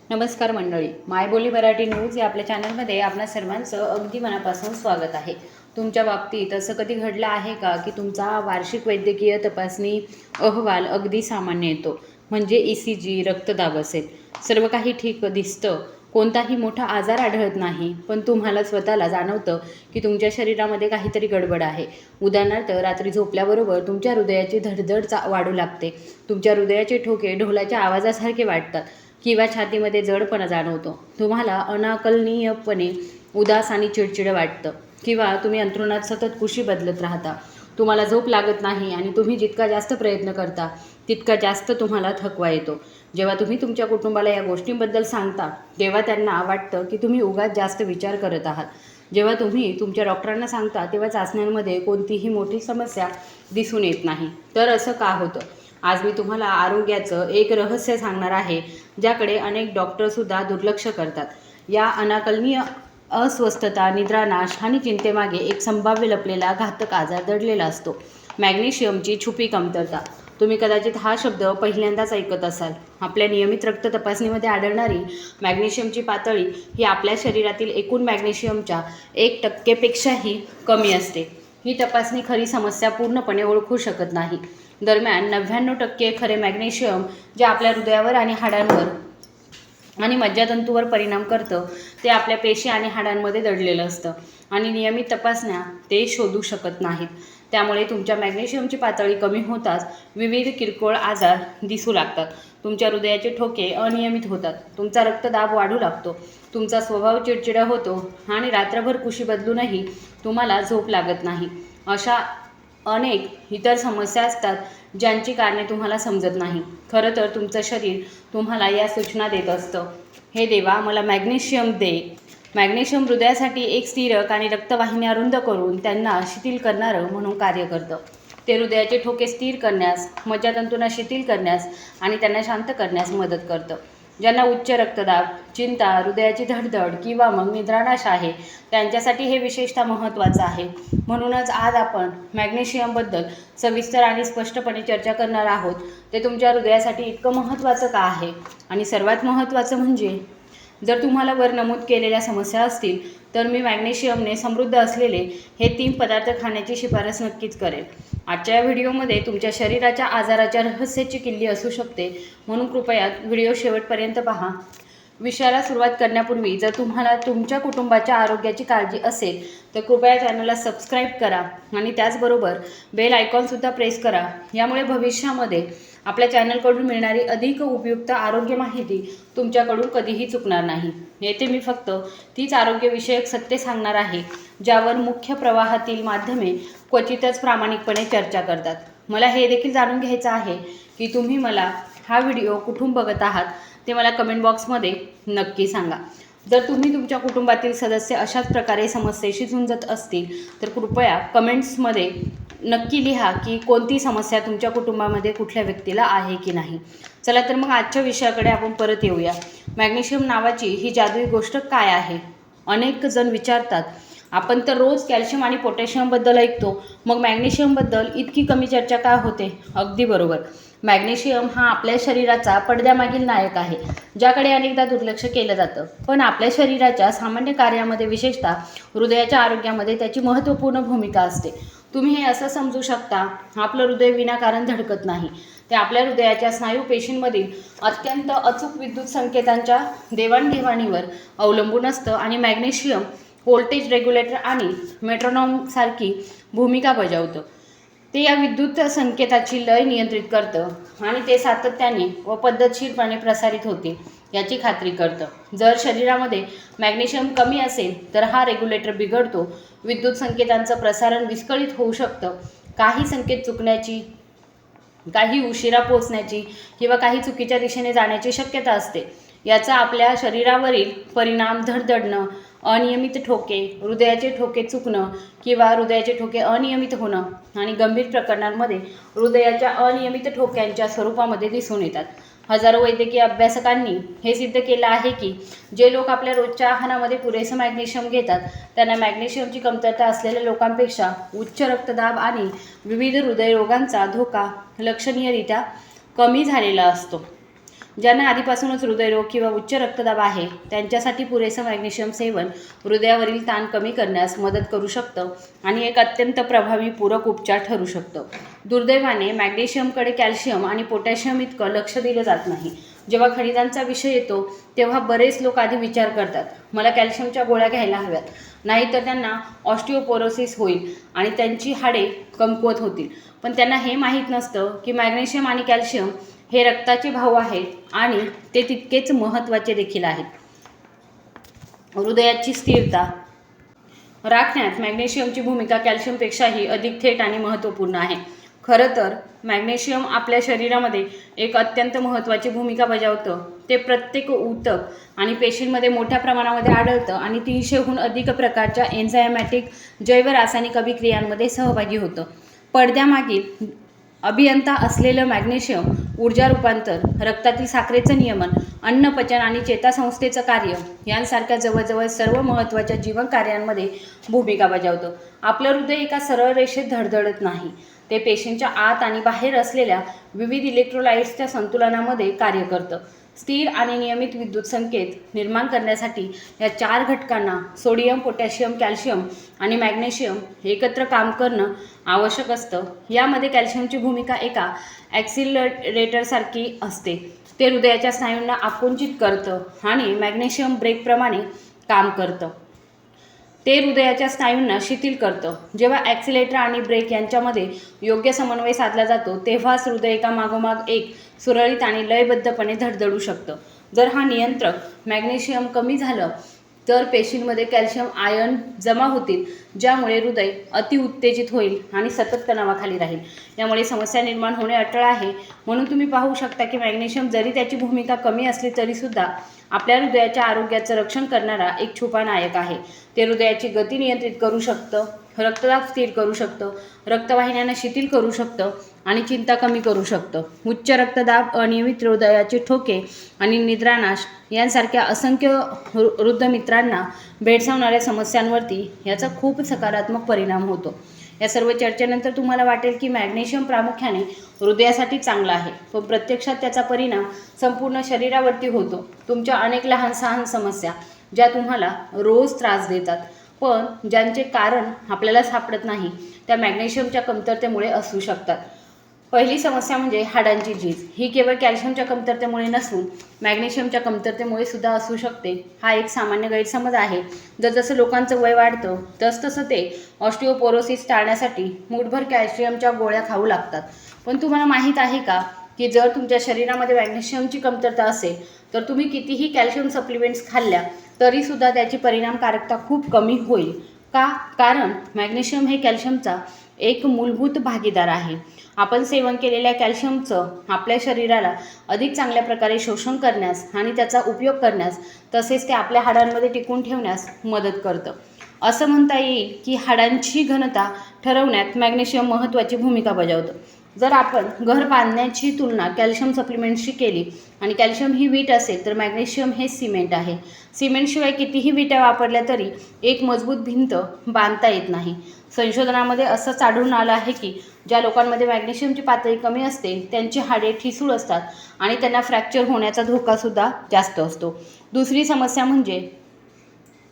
नमस्कार मंडळी, मायबोली मराठी न्यूज या आपल्या चॅनलमध्ये आपणा सर्वांचं अगदी मनापासून स्वागत आहे. तुमच्या बाबतीत असं कधी घडलं आहे का की तुमचा वार्षिक वैद्यकीय तपासणी अहवाल अगदी सामान्य येतो, म्हणजे ECG, रक्तदाब असेल, सर्व काही ठीक दिसतं, कोणताही मोठा आजार आढळत नाही, पण तुम्हाला स्वतःला जाणवतं की तुमच्या शरीरामध्ये काहीतरी गडबड आहे. उदाहरणार्थ, रात्री झोपल्याबरोबर तुमच्या हृदयाची धडधड वाढू लागते, तुमच्या हृदयाचे ठोके ढोलाच्या आवाजासारखे वाटतात किंवा छातीमध्ये जडपणा जाणवतो, तुम्हाला अनाकलनीयपणे उदास आणि चिडचिड वाटतं किंवा तुम्ही अंथरुणात सतत कुशी बदलत राहता, तुम्हाला झोप लागत नाही आणि तुम्ही जितका जास्त प्रयत्न करता तितका जास्त तुम्हाला थकवा येतो. जेव्हा तुम्ही तुमच्या कुटुंबाला या गोष्टींबद्दल सांगता तेव्हा त्यांना वाटतं की तुम्ही उगाच जास्त विचार करत आहात. जेव्हा तुम्ही तुमच्या डॉक्टरांना सांगता तेव्हा चाचण्यांमध्ये कोणतीही मोठी समस्या दिसून येत नाही. तर असं का होतं? आज मी तुम्हाला आरोग्याचं एक रहस्य सांगणार आहे, ज्याकडे अनेक डॉक्टरसुद्धा दुर्लक्ष करतात. या अनाकलनीय अस्वस्थता, निद्रानाश आणि चिंतेमागे एक संभाव्य लपलेला घातक आजार दडलेला असतो, मॅग्नेशियमची छुपी कमतरता. तुम्ही कदाचित हा शब्द पहिल्यांदाच ऐकत असाल. आपल्या नियमित रक्त तपासणीमध्ये आढळणारी मॅग्नेशियमची पातळी ही आपल्या शरीरातील एकूण मॅग्नेशियमच्या 1% कमी असते. ही तपासणी खरी समस्या पूर्णपणे ओळखू शकत नाही. दरम्यान 99% खरे मॅग्नेशियम जे आपल्या हृदयावर आणि हाडांवर आणि मज्जातंतूवर परिणाम करतं ते आपल्या पेशी आणि हाडांमध्ये दडलेलं असतं आणि नियमित तपासण्या ते शोधू शकत नाहीत. त्यामुळे तुमच्या मॅग्नेशियमची पातळी कमी होताच विविध किरकोळ आजार दिसू लागतात. तुमच्या हृदयाचे ठोके अनियमित होतात, तुमचा रक्तदाब वाढू लागतो, तुमचा स्वभाव चिडचिडा होतो आणि रात्रभर कुशी बदलूनही तुम्हाला झोप लागत नाही. अशा अनेक इतर समस्या असतात ज्यांची कारणे तुम्हाला समजत नाही. खरं तर तुमचं शरीर तुम्हाला या सूचना देत असतं, हे देवा, मला मॅग्नेशियम दे. मॅग्नेशियम हृदयासाठी एक स्थिरक आणि रक्तवाहिन्या रुंद करून त्यांना शिथिल करणारं म्हणून कार्य करतं. ते हृदयाचे ठोके स्थिर करण्यास, मज्जातंतूंना शिथिल करण्यास आणि त्यांना शांत करण्यास मदत करतं. ज्यांना उच्च रक्तदाब, चिंता, हृदयाची धडधड किंवा मग निद्रानाश आहे त्यांच्यासाठी हे विशेषतः महत्त्वाचं आहे. म्हणूनच आज आपण मॅग्नेशियमबद्दल सविस्तर आणि स्पष्टपणे चर्चा करणार आहोत. ते तुमच्या हृदयासाठी इतकं महत्त्वाचं का आहे आणि सर्वात महत्त्वाचं म्हणजे जर तुम्हाला वर नमूद केलेल्या समस्या असतील तर मी मॅग्नेशियमने समृद्ध असलेले हे 3 पदार्थ खाण्याची शिफारस नक्कीच करेन. आजच्या व्हिडिओमध्ये तुमच्या शरीराच्या आजाराच्या रहस्याची किल्ली असू शकते, म्हणून कृपया व्हिडिओ शेवटपर्यंत पहा. विषयाला सुरुवात करण्यापूर्वी जर तुम्हाला तुमच्या कुटुंबाच्या आरोग्याची काळजी असेल तर कृपया चॅनलला सबस्क्राईब करा आणि त्याचबरोबर बेल आयकॉनसुद्धा प्रेस करा. यामुळे भविष्यामध्ये आपल्या चॅनलकडून मिळणारी अधिक उपयुक्त आरोग्य माहिती तुमच्याकडून कधीही चुकणार नाही. येथे मी फक्त तीच आरोग्यविषयक सत्य सांगणार आहे ज्यावर मुख्य प्रवाहातील माध्यमे क्वचितच प्रामाणिकपणे चर्चा करतात. मला हे देखील जाणून घ्यायचं आहे की तुम्ही मला हा व्हिडिओ कुठून बघत आहात ते मला कमेंट बॉक्समध्ये नक्की सांगा. जर तुम्ही तुमच्या कुटुंबातील सदस्य अशाच प्रकारे समस्येशी झुंजत असतील तर कृपया कमेंट्समध्ये नक्की लिहा की कोणती समस्या तुमच्या कुटुंबामध्ये कुठल्या व्यक्तीला आहे की नाही. चला तर मग आजच्या विषयाकडे आपण परत येऊया. मॅग्नेशियम नावाची ही जादुई गोष्ट काय आहे? अनेक जण विचारतात, आपण तर रोज कॅल्शियम आणि पोटॅशियमबद्दल ऐकतो, मग मॅग्नेशियमबद्दल इतकी कमी चर्चा का होते? अगदी बरोबर. मॅग्नेशियम हा आपल्या शरीराचा पडद्यामागील नायक आहे, ज्याकडे अनेकदा दुर्लक्ष केलं जातं. पण आपल्या शरीराच्या सामान्य कार्यामध्ये, विशेषतः हृदयाच्या आरोग्यामध्ये त्याची महत्त्वपूर्ण भूमिका असते. तुम्ही हे असं समजू शकता, आपलं हृदय विनाकारण धडकत नाही. ते आपल्या हृदयाच्या स्नायू पेशींमधील अत्यंत अचूक विद्युत संकेतांच्या देवाणघेवाणीवर अवलंबून असतं आणि मॅग्नेशियम व्होल्टेज रेग्युलेटर आणि मेट्रोनॉमसारखी भूमिका बजावतं. ते या विद्युत संकेताची लय नियंत्रित करतं आणि ते सातत्याने व पद्धतशीरपणे प्रसारित होते याची खात्री करतं. जर शरीरामध्ये मॅग्नेशियम कमी असेल तर हा रेग्युलेटर बिघडतो, विद्युत संकेतांचं प्रसारण विस्कळीत होऊ शकतं, काही संकेत चुकण्याची, काही उशिरा पोहोचण्याची किंवा काही चुकीच्या दिशेने जाण्याची शक्यता असते. याचा आपल्या शरीरावरील परिणाम धडधडणं, अनियमित ठोके, हृदयाचे ठोके चुकणं किंवा हृदयाचे ठोके अनियमित होणं आणि गंभीर प्रकरणांमध्ये हृदयाच्या अनियमित ठोक्यांच्या स्वरूपामध्ये दिसून येतात. हजारो वैद्यकीय अभ्यासकांनी हे सिद्ध केलं आहे की जे लोक आपल्या रोजच्या आहारामध्ये पुरेसं मॅग्नेशियम घेतात त्यांना मॅग्नेशियमची कमतरता असलेल्या लोकांपेक्षा उच्च रक्तदाब आणि विविध हृदयरोगांचा धोका लक्षणीयरित्या कमी झालेला असतो. ज्यांना आधीपासूनच हृदयरोग किंवा उच्च रक्तदाब आहे त्यांच्यासाठी पुरेसं मॅग्नेशियम सेवन हृदयावरील ताण कमी करण्यास मदत करू शकतं आणि एक अत्यंत प्रभावी पूरक उपचार ठरू शकतं. दुर्दैवाने मॅग्नेशियमकडे कॅल्शियम आणि पोटॅशियम इतकं लक्ष दिलं जात नाही. जेव्हा खनिजांचा विषय येतो तेव्हा बरेच लोक आधी विचार करतात, मला कॅल्शियमच्या गोळ्या घ्यायला हव्यात, नाहीतर त्यांना ऑस्टिओपोरोसिस होईल आणि त्यांची हाडे कमकुवत होतील. पण त्यांना हे माहीत नसतं की मॅग्नेशियम आणि कॅल्शियम हे रक्ताचे भाऊ आहेत आणि ते तितकेच महत्त्वाचे देखील आहेत. हृदयाची स्थिरता राखण्यात मॅग्नेशियमची भूमिका कॅल्शियमपेक्षाही अधिक थेट आणि महत्त्वपूर्ण आहे. खरं तर मॅग्नेशियम आपल्या शरीरामध्ये एक अत्यंत महत्त्वाची भूमिका बजावतं. ते प्रत्येक ऊतक आणि पेशींमध्ये मोठ्या प्रमाणामध्ये आढळतं आणि 300हून अधिक प्रकारच्या एन्झायमॅटिक जैवरासायनिक अभिक्रियांमध्ये सहभागी होतं. पडद्यामागील अभियंता असलेलं मॅग्नेशियम ऊर्जा रूपांतर, रक्तातील साखरेचं नियमन, अन्नपचन आणि चेतासंस्थेचं कार्य यांसारख्या जवळजवळ सर्व महत्त्वाच्या जीवन कार्यांमध्ये भूमिका बजावतं. आपलं हृदय एका सरळ रेषेत धडधडत नाही. ते पेशींच्या आत आणि बाहेर असलेल्या विविध इलेक्ट्रोलाइट्सच्या संतुलनामध्ये कार्य करतं. स्थिर आणि नियमित विद्युत संकेत निर्माण करण्यासाठी या 4 घटकांना सोडियम, पोटॅशियम, कॅल्शियम आणि मॅग्नेशियम एकत्र काम करणं आवश्यक असतं. यामध्ये कॅल्शियमची भूमिका एका ॲक्सिलरेटरसारखी असते. ते हृदयाच्या स्नायूंना आकुंचित करतं आणि मॅग्नेशियम ब्रेकप्रमाणे काम करतं. ते हृदयाच्या स्नायूंना शिथिल करतं. जेव्हा ॲक्सिलेटर आणि ब्रेक यांच्यामध्ये योग्य समन्वय साधला जातो तेव्हाच हृदय एकामागोमाग एक सुरळीत आणि लयबद्धपणे धडधडू शकतं. जर हा नियंत्रक मॅग्नेशियम कमी झालं तर पेशींमध्ये कॅल्शियम आयन जमा होतील, ज्यामुळे हृदय अतिउत्तेजित होईल आणि सतत तणावाखाली राहील. यामुळे समस्या निर्माण होणे अटळ आहे. म्हणून तुम्ही पाहू शकता की मॅग्नेशियम जरी त्याची भूमिका कमी असली तरीसुद्धा आपल्या हृदयाच्या आरोग्याचं रक्षण करणारा एक छुपा नायक आहे. ते हृदयाची गती नियंत्रित करू शकतं, रक्तदाब स्थिर करू शकतं, रक्तवाहिन्यांना शिथिल करू शकतं आणि चिंता कमी करू शकतं. उच्च रक्तदाब, अनियमित हृदयाचे ठोके आणि निद्रानाश यांसारख्या असंख्य वृद्ध मित्रांना भेडसावणाऱ्या समस्यांवरती याचा खूप सकारात्मक परिणाम होतो. या सर्व चर्चेनंतर तुम्हाला वाटेल की मॅग्नेशियम प्रामुख्याने हृदयासाठी चांगला आहे, पण प्रत्यक्षात त्याचा परिणाम संपूर्ण शरीरावरती होतो. तुमच्या अनेक लहान सहान समस्या ज्या तुम्हाला रोज त्रास देतात पण ज्यांचे कारण आपल्याला सापडत नाही, त्या मॅग्नेशियमच्या कमतरतेमुळे असू शकतात. पहिली समस्या म्हणजे हाडांची झीज. ही केवळ कॅल्शियमच्या कमतरतेमुळे नसून मॅग्नेशियमच्या कमतरतेमुळे सुद्धा असू शकते. हा एक सामान्य गैरसमज आहे. जसजसं लोकांचं वय वाढतं तसतसं ते ऑस्टिओपोरोसिस टाळण्यासाठी मूठभर कॅल्शियमच्या गोळ्या खाऊ लागतात. पण तुम्हाला माहीत आहे का की जर तुमच्या शरीरामध्ये मॅग्नेशियमची कमतरता असेल तर तुम्ही कितीही कॅल्शियम सप्लिमेंट्स खाल्ल्या तरीसुद्धा त्याची परिणामकारकता खूप कमी होईल. का? कारण मॅग्नेशियम हे कॅल्शियमचा एक मूलभूत भागीदार आहे. आपण सेवन केलेल्या कॅल्शियमचं आपल्या शरीराला अधिक चांगल्या प्रकारे शोषण करण्यास आणि त्याचा उपयोग करण्यास तसेच ते आपल्या हाडांमध्ये टिकून ठेवण्यास मदत करतं. असं म्हणता येईल की हाडांची घनता ठरवण्यात मॅग्नेशियम महत्त्वाची भूमिका बजावतं. जर आपण घर बांधण्याची तुलना कॅल्शियम सप्लिमेंट्सशी केली आणि कॅल्शियम ही वीट असेल तर मॅग्नेशियम हे सिमेंट आहे. सिमेंटशिवाय कितीही विटा वापरल्या तरी एक मजबूत भिंत बांधता येत नाही. संशोधनामध्ये असंच आढळून आलं आहे की ज्या लोकांमध्ये मॅग्नेशियमची पातळी कमी असते त्यांची हाडे ठिसूळ असतात आणि त्यांना फ्रॅक्चर होण्याचा धोकासुद्धा जास्त असतो. दुसरी समस्या म्हणजे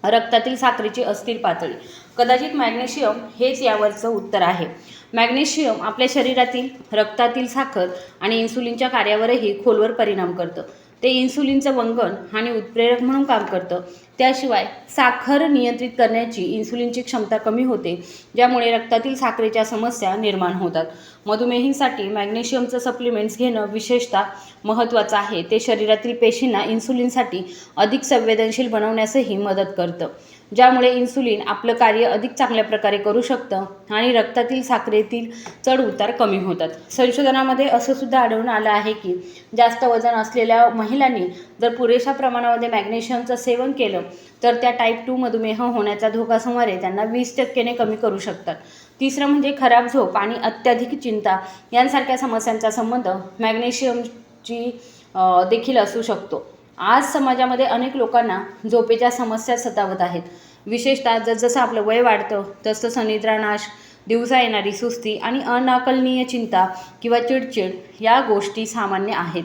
रक्तातील साखरेची अस्थिर पातळी. कदाचित मॅग्नेशियम हेच यावरचं उत्तर आहे. मॅग्नेशियम आपल्या शरीरातील रक्तातील साखर आणि इन्सुलिनच्या कार्यावरही खोलवर परिणाम करतं. ते इन्सुलिनचं वंगण आणि उत्प्रेरक म्हणून काम करतं. त्याशिवाय साखर नियंत्रित करण्याची इन्सुलिनची क्षमता कमी होते, ज्यामुळे रक्तातील साखरेच्या समस्या निर्माण होतात. मधुमेहींसाठी मॅग्नेशियमचं सप्लिमेंट्स घेणं विशेषतः महत्त्वाचं आहे. ते शरीरातील पेशींना इन्सुलिनसाठी अधिक संवेदनशील बनवण्यासही मदत करतं, ज्यामुळे इन्सुलिन आपलं कार्य अधिक चांगल्या प्रकारे करू शकतं आणि रक्तातील साखरेतील चढउतार कमी होतात. संशोधनामध्ये असं सुद्धा आढळून आलं आहे की जास्त वजन असलेल्या महिलांनी जर पुरेशा प्रमाणामध्ये मॅग्नेशियमचं सेवन केलं तर त्या टाईप 2 मधुमेह होण्याचा धोका सुमारे त्यांना 20% कमी करू शकतात. तिसरं म्हणजे खराब झोप आणि अत्याधिक चिंता यांसारख्या समस्यांचा संबंध मॅग्नेशियमची देखील असू शकतो. आज समाजामध्ये अनेक लोकांना झोपेच्या समस्या सतावत आहेत. विशेषतः जसजसं आपलं वय वाढतं तसतसं निद्रानाश, दिवसा येणारी सुस्ती आणि अनाकलनीय चिंता किंवा चिडचिड या गोष्टी सामान्य आहेत.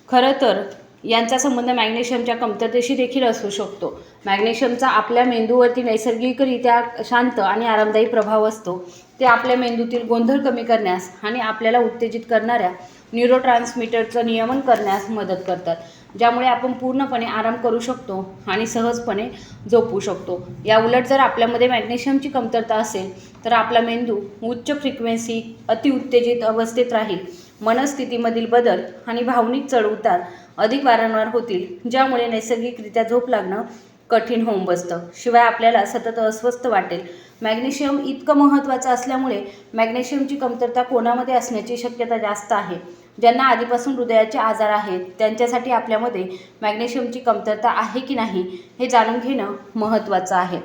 खरं तर यांचा संबंध मॅग्नेशियमच्या कमतरतेशी देखील असू शकतो. मॅग्नेशियमचा आपल्या मेंदूवरती नैसर्गिकरित्या शांत आणि आरामदायी प्रभाव असतो. ते आपल्या मेंदूतील गोंधळ कमी करण्यास आणि आपल्याला उत्तेजित करणाऱ्या न्यूरोट्रान्समीटरचं नियमन करण्यास मदत करतात, ज्यामुळे आपण पूर्णपणे आराम करू शकतो आणि सहजपणे झोपू शकतो. या उलट जर आपल्यामध्ये मॅग्नेशियमची कमतरता असेल तर आपला मेंदू उच्च फ्रिक्वेन्सी अतिउत्तेजित अवस्थेत राहील. मनस्थितीमधील बदल आणि भावनिक चढउतार अधिक वारंवार होतील, ज्यामुळे नैसर्गिकरित्या झोप लागणं कठीण होऊन बसतं. शिवाय आपल्याला सतत अस्वस्थ वाटेल. मॅग्नेशियम इतकं महत्त्वाचं असल्यामुळे मॅग्नेशियमची कमतरता कोणामध्ये असण्याची शक्यता जास्त आहे. ज्यांना आधीपासून हृदयाचे आजार आहेत त्यांच्यासाठी आपल्यामध्ये मॅग्नेशियमची कमतरता आहे की नाही हे जाणून घेणं महत्त्वाचं आहे.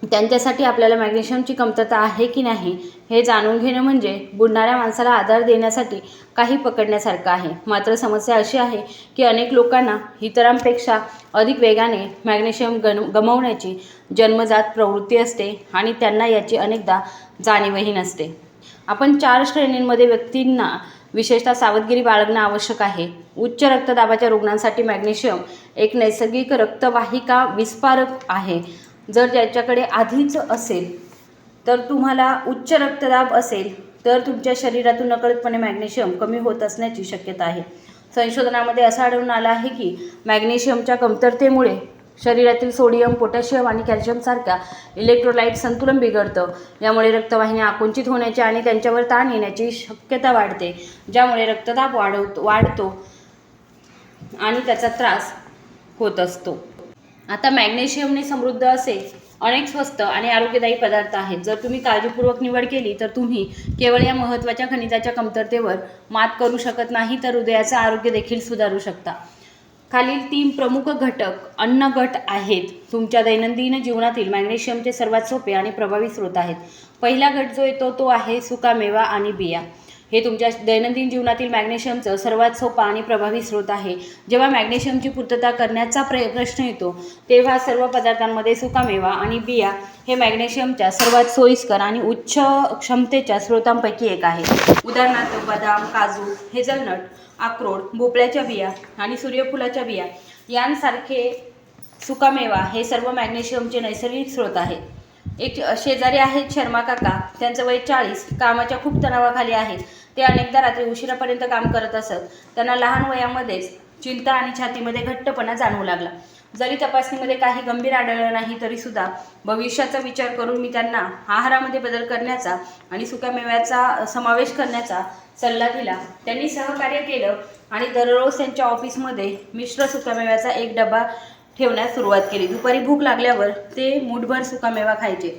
त्यांच्यासाठी आपल्याला मॅग्नेशियमची कमतरता आहे की नाही हे जाणून घेणं म्हणजे बुडणाऱ्या माणसाला आधार देण्यासाठी काही पकडण्यासारखं आहे. मात्र समस्या अशी आहे की अनेक लोकांना इतरांपेक्षा अधिक वेगाने मॅग्नेशियम गमावण्याची जन्मजात प्रवृत्ती असते आणि त्यांना याची अनेकदा जाणीवही नसते. आपण 4 श्रेणींमध्ये व्यक्तींना विशेषतः सावधगिरी बाळगणं आवश्यक आहे. उच्च रक्तदाबाच्या रुग्णांसाठी मॅग्नेशियम एक नैसर्गिक रक्तवाहिका विस्फारक आहे. जर ज्याच्याकडे आधीच असेल तर तुम्हाला उच्च रक्तदाब असेल तर तुमच्या शरीरातून नकळतपणे मॅग्नेशियम कमी होत असण्याची शक्यता आहे. संशोधनामध्ये असं आढळून आलं आहे की मॅग्नेशियमच्या कमतरतेमुळे शरीरातील सोडियम, पोटॅशियम आणि कॅल्शियमसारख्या इलेक्ट्रोलाइट संतुलन बिघडतं. यामुळे रक्तवाहिन्या आकुंचित होण्याची आणि त्यांच्यावर ताण येण्याची शक्यता वाढते, ज्यामुळे रक्तदाब वाढतो आणि त्याचा त्रास होत असतो. आता मॅग्नेशियमने समृद्ध असे अनेक स्वस्त आणि आरोग्यदायी पदार्थ आहेत. जर तुम्ही काळजीपूर्वक निवड केली तर तुम्ही केवळ या महत्त्वाच्या खनिजाच्या कमतरतेवर मात करू शकत नाही तर हृदयाचं आरोग्य देखील सुधारू शकता. खालील 3 प्रमुख घटक अन्न गट आहेत. तुमच्या दैनंदिन जीवनातील मॅग्नेशियमचे सर्वात सोपे आणि प्रभावी स्रोत आहेत. पहिला गट जो येतो तो आहे सुकामेवा आणि बिया. हे तुमच्या दैनंदिन जीवनातील मॅग्नेशियमचं सर्वात सोपा आणि प्रभावी स्रोत आहे. जेव्हा मॅग्नेशियमची पूर्तता करण्याचा प्रश्न येतो तेव्हा सर्व पदार्थांमध्ये सुकामेवा आणि बिया हे मॅग्नेशियमच्या सर्वात सोयीस्कर आणि उच्च क्षमतेच्या स्रोतांपैकी एक आहे. उदाहरणार्थ बदाम, काजू, हेझलनट, अक्रोड, भोपळ्याच्या बिया आणि सूर्यफुलाच्या बिया यांसारखे सुकामेवा हे सर्व मॅग्नेशियमचे नैसर्गिक स्रोत आहेत. एक शेजारी आहेत शर्मा काका. त्यांचं वय 40, कामाच्या खूप तणावाखाली आहेत. ते अनेकदा रात्री उशिरापर्यंत काम करत असत. त्यांना लहान वयामध्येच चिंता आणि छातीमध्ये घट्टपणा जाणवू लागला. जरी तपासणीमध्ये काही गंभीर आढळलं नाही तरीसुद्धा भविष्याचा विचार करून मी त्यांना आहारामध्ये बदल करण्याचा आणि सुकामेव्याचा समावेश करण्याचा सल्ला दिला. त्यांनी सहकार्य केलं आणि दररोज त्यांच्या ऑफिसमध्ये मिश्र सुकामेव्याचा एक डबा ठेवण्यास सुरुवात केली. दुपारी भूक लागल्यावर ते मूठभर सुकामेवा खायचे.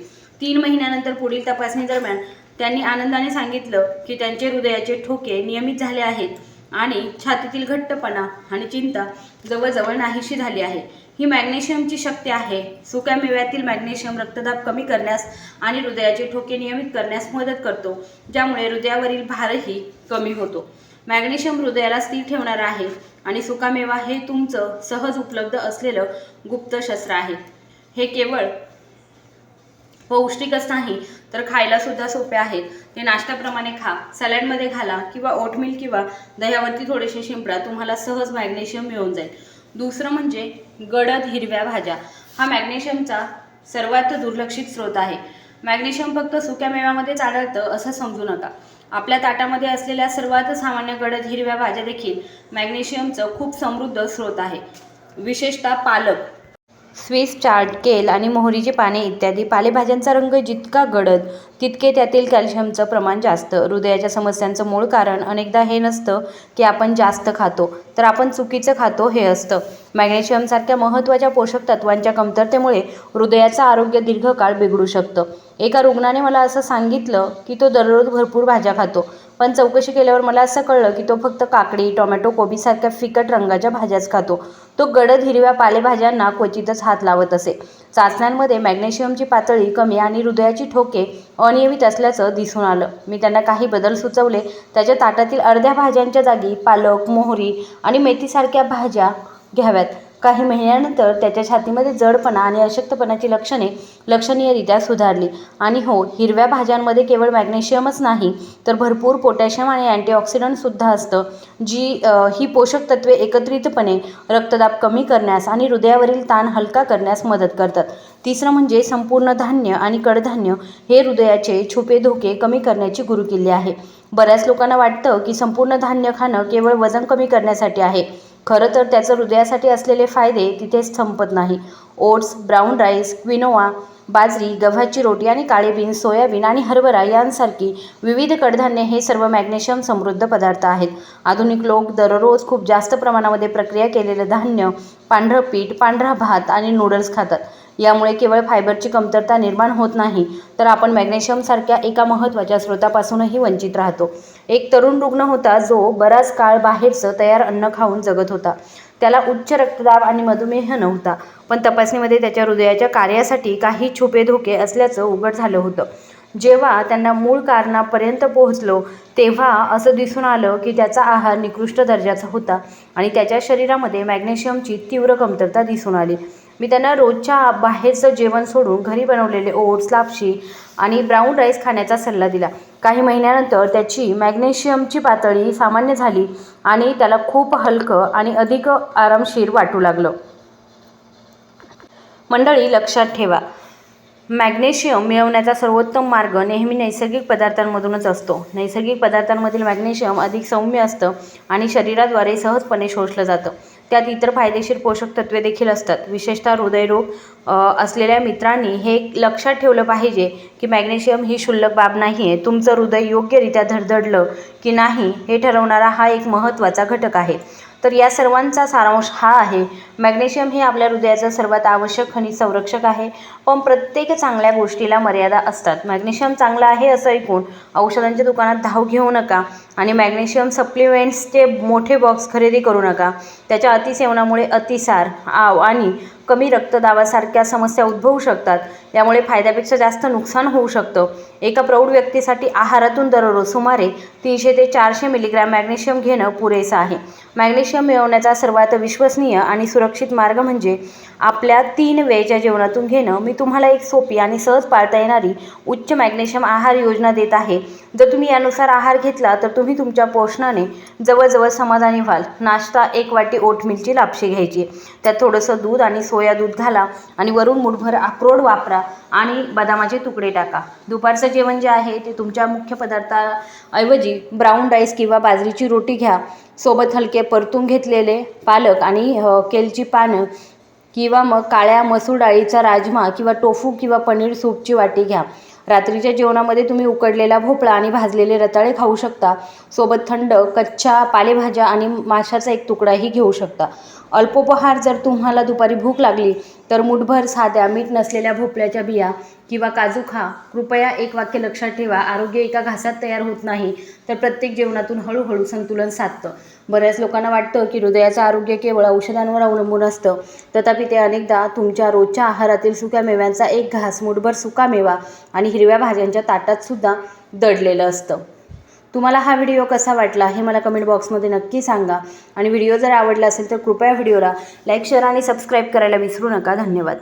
3 महिन्यानंतर पुढील तपासणी दरम्यान त्यांनी आनंदाने सांगितलं की त्यांचे हृदयाचे ठोके नियमित झाले आहेत आणि छातीतील घट्टपणा आणि चिंता जवळजवळ नाहीशी झाली आहे. ही मॅग्नेशियमची शक्ती आहे. सुकामेव्यातील मॅग्नेशियम रक्तदाब कमी करण्यास आणि हृदयाचे ठोके नियमित करण्यास मदत करतो, ज्यामुळे हृदयावरील भारही कमी होतो. मॅग्नेशियम हृदयाला स्थिर ठेवणारा आहे आणि सुकामेवा हे तुमचं सहज उपलब्ध असलेलं गुप्त शस्त्र आहे. हे केवळ पौष्टिकच नाही तर खायला सुद्धा सोपे आहेत. ते नाश्त्याप्रमाणे खा, सॅलडमध्ये घाला किंवा ओटमील किंवा दह्यावरती थोडेसे शिंपडा. तुम्हाला सहज मॅग्नेशियम मिळून जाईल. दुसरं म्हणजे गडद हिरव्या भाज्या. हा मॅग्नेशियमचा सर्वात दुर्लक्षित स्रोत आहे. मॅग्नेशियम फक्त सुक्या मेव्यामध्येच आढळतं असं समजू नका. आपल्या ताटामध्ये असलेल्या सर्वात सामान्य गडद हिरव्या भाज्या देखील मॅग्नेशियमचं खूप समृद्ध स्रोत आहे. विशेषतः पालक, स्विस चार्ड, केल आणि मोहरीची पाने इत्यादी पालेभाज्यांचा रंग जितका गडद तितके त्यातील कॅल्शियमचं प्रमाण जास्त. हृदयाच्या समस्यांचं मूळ कारण अनेकदा हे नसतं की आपण जास्त खातो, तर आपण चुकीचं खातो हे असतं. मॅग्नेशियमसारख्या महत्त्वाच्या पोषक तत्वांच्या कमतरतेमुळे हृदयाचं आरोग्य दीर्घकाळ बिघडू शकतं. एका रुग्णाने मला असं सांगितलं की तो दररोज भरपूर भाज्या खातो, पण चौकशी केल्यावर मला असं कळलं की तो फक्त काकडी, टोमॅटो, कोबीसारख्या फिकट रंगाच्या भाज्याच खातो. तो गडद हिरव्या पालेभाज्यांना क्वचितच हात लावत असे. चाचण्यांमध्ये मॅग्नेशियमची पातळी कमी आणि हृदयाची ठोके अनियमित असल्याचं दिसून आलं. मी त्यांना काही बदल सुचवले. त्याच्या ताटातील अर्ध्या भाज्यांच्या जागी पालक, मोहरी आणि मेथीसारख्या भाज्या घ्याव्यात. काही महिन्यानंतर त्याच्या छातीमध्ये जडपणा आणि अशक्तपणाची लक्षणे लक्षणीयरित्या सुधारली. आणि हो, हिरव्या भाज्यांमध्ये केवळ मॅग्नेशियमच नाही तर भरपूर पोटॅशियम आणि अँटीऑक्सिडंटसुद्धा असतं, ही पोषक तत्वे एकत्रितपणे रक्तदाब कमी करण्यास आणि हृदयावरील ताण हलका करण्यास मदत करतात. तिसरं म्हणजे संपूर्ण धान्य आणि कडधान्य हे हृदयाचे छुपे धोके कमी करण्याची गुरुकिल्ली आहे. बऱ्याच लोकांना वाटतं की संपूर्ण धान्य खाणं केवळ वजन कमी करण्यासाठी आहे. खरं तर त्याचं हृदयासाठी असलेले फायदे तिथेच संपत नाही. ओट्स, ब्राऊन राईस, क्विनोआ, बाजरी, गव्हाची रोटी आणि काळे बीन्स, सोयाबीन आणि हरभरा यांसारखी विविध कडधान्ये हे सर्व मॅग्नेशियम समृद्ध पदार्थ आहेत. आधुनिक लोक दररोज खूप जास्त प्रमाणामध्ये प्रक्रिया केलेलं धान्य, पांढरं पीठ, पांढरा भात आणि नूडल्स खातात. यामुळे केवळ फायबरची कमतरता निर्माण होत नाही तर आपण मॅग्नेशियमसारख्या एका महत्त्वाच्या स्रोतापासूनही वंचित राहतो. एक तरुण रुग्ण होता जो बराच काळ बाहेरचं तयार अन्न खाऊन जगत होता. त्याला उच्च रक्तदाब आणि मधुमेह नव्हता, पण तपासणीमध्ये त्याच्या हृदयाच्या कार्यासाठी काही छुपे धोके असल्याचं उघड झालं होतं. जेव्हा त्यांना मूळ कारणापर्यंत पोहोचलो तेव्हा असं दिसून आलं की त्याचा आहार निकृष्ट दर्जाचा होता आणि त्याच्या शरीरामध्ये मॅग्नेशियमची तीव्र कमतरता दिसून आली. मी त्यांना रोजच्या बाहेरचं जेवण सोडून घरी बनवलेले ओट्स, लापशी आणि ब्राऊन राईस खाण्याचा सल्ला दिला. काही महिन्यानंतर त्याची मॅग्नेशियमची पातळी सामान्य झाली आणि त्याला खूप हलकं आणि अधिक आरामशीर वाटू लागलं. मंडळी, लक्षात ठेवा, मॅग्नेशियम मिळवण्याचा सर्वोत्तम मार्ग नेहमी नैसर्गिक पदार्थांमधूनच असतो. नैसर्गिक पदार्थांमधील मॅग्नेशियम अधिक सौम्य असतं आणि शरीराद्वारे सहजपणे शोषलं जातं. त्यात इतर फायदेशीर पोषक तत्वे देखील असतात. विशेषतः हृदयरोग असलेल्या मित्रांनी हे लक्षात ठेवलं पाहिजे की मॅग्नेशियम ही क्षुल्लक बाब नाही आहे. तुमचं हृदय योग्यरित्या धडधडलं की नाही हे ठरवणारा हा एक महत्त्वाचा घटक आहे. तर या सर्वांचा सारांश हा आहे, मॅग्नेशियम हे आपल्या हृदयाचं सर्वात आवश्यक खनिज संरक्षक आहे. पण प्रत्येक चांगल्या गोष्टीला मर्यादा असतात. मॅग्नेशियम चांगलं आहे असं ऐकून औषधांच्या दुकानात धाव घेऊ नका आणि मॅग्नेशियम सप्लिमेंट्सचे मोठे बॉक्स खरेदी करू नका. त्याच्या अतिसेवनामुळे अतिसार, आव आणि कमी रक्तदाबासारख्या समस्या उद्भवू शकतात. यामुळे फायद्यापेक्षा जास्त नुकसान होऊ शकतं. एका प्रौढ व्यक्तीसाठी आहारातून दररोज सुमारे 300 ते 400 मिलीग्रॅम मॅग्नेशियम घेणं पुरेसं आहे. मॅग्नेशियम मिळवण्याचा सर्वात विश्वसनीय आणि सुरक्षित मार्ग म्हणजे आपल्या 3 वेळच्या जेवणातून घेणं. मी तुम्हाला एक सोपी आणि सहज पाळता येणारी उच्च मॅग्नेशियम आहार योजना देत आहे. जर तुम्ही यानुसार आहार घेतला तर तुम्ही तुमच्या पोषणाने जवळजवळ समाधानी व्हाल. नाश्ता: 1 वाटी ओटमीलची लापशी घ्यायची, त्यात थोडंसं दूध आणि सोया दूध घाला आणि वरून मुठभर अक्रोड वापरा आणि बदामाचे तुकडे टाका. दुपारचं जेवण जे आहे ते तुमच्या मुख्य पदार्थाऐवजी ब्राऊन राईस किंवा बाजरीची रोटी घ्या. सोबत हलके परतून घेतलेले पालक आणि केलची पानं किंवा मग काळ्या मसूर डाळीचा राजमा किंवा टोफू किंवा पनीर सूपची वाटी घ्या. रात्रीच्या जेवणामध्ये तुम्ही उकडलेला भोपळा आणि भाजलेले रताळे खाऊ शकता. सोबत थंड कच्च्या पालेभाज्या आणि माशाचा एक तुकडाही घेऊ शकता. अल्पोपहार: जर तुम्हाला दुपारी भूक लागली तर मुठभर साध्या मीठ नसलेल्या भोपळ्याच्या बिया किंवा काजू खा. कृपया एक वाक्य लक्षात ठेवा, आरोग्य एका घासात तयार होत नाही तर प्रत्येक जेवणातून हळूहळू संतुलन साधतं. बऱ्याच लोकांना वाटतं की हृदयाचं आरोग्य केवळ औषधांवर अवलंबून असतं. तथापि ते अनेकदा तुमच्या रोजच्या आहारातील सुक्या मेव्यांचा एक घास, मुठभर सुका मेवा आणि हिरव्या भाज्यांच्या ताटातसुद्धा दडलेलं असतं. तुम्हाला हा व्हिडिओ कसा वाटला हे मला कमेंट बॉक्समध्ये नक्की सांगा आणि व्हिडिओ जर आवडला असेल तर कृपया व्हिडिओला लाईक, शेअर आणि सबस्क्राईब करायला विसरू नका. धन्यवाद.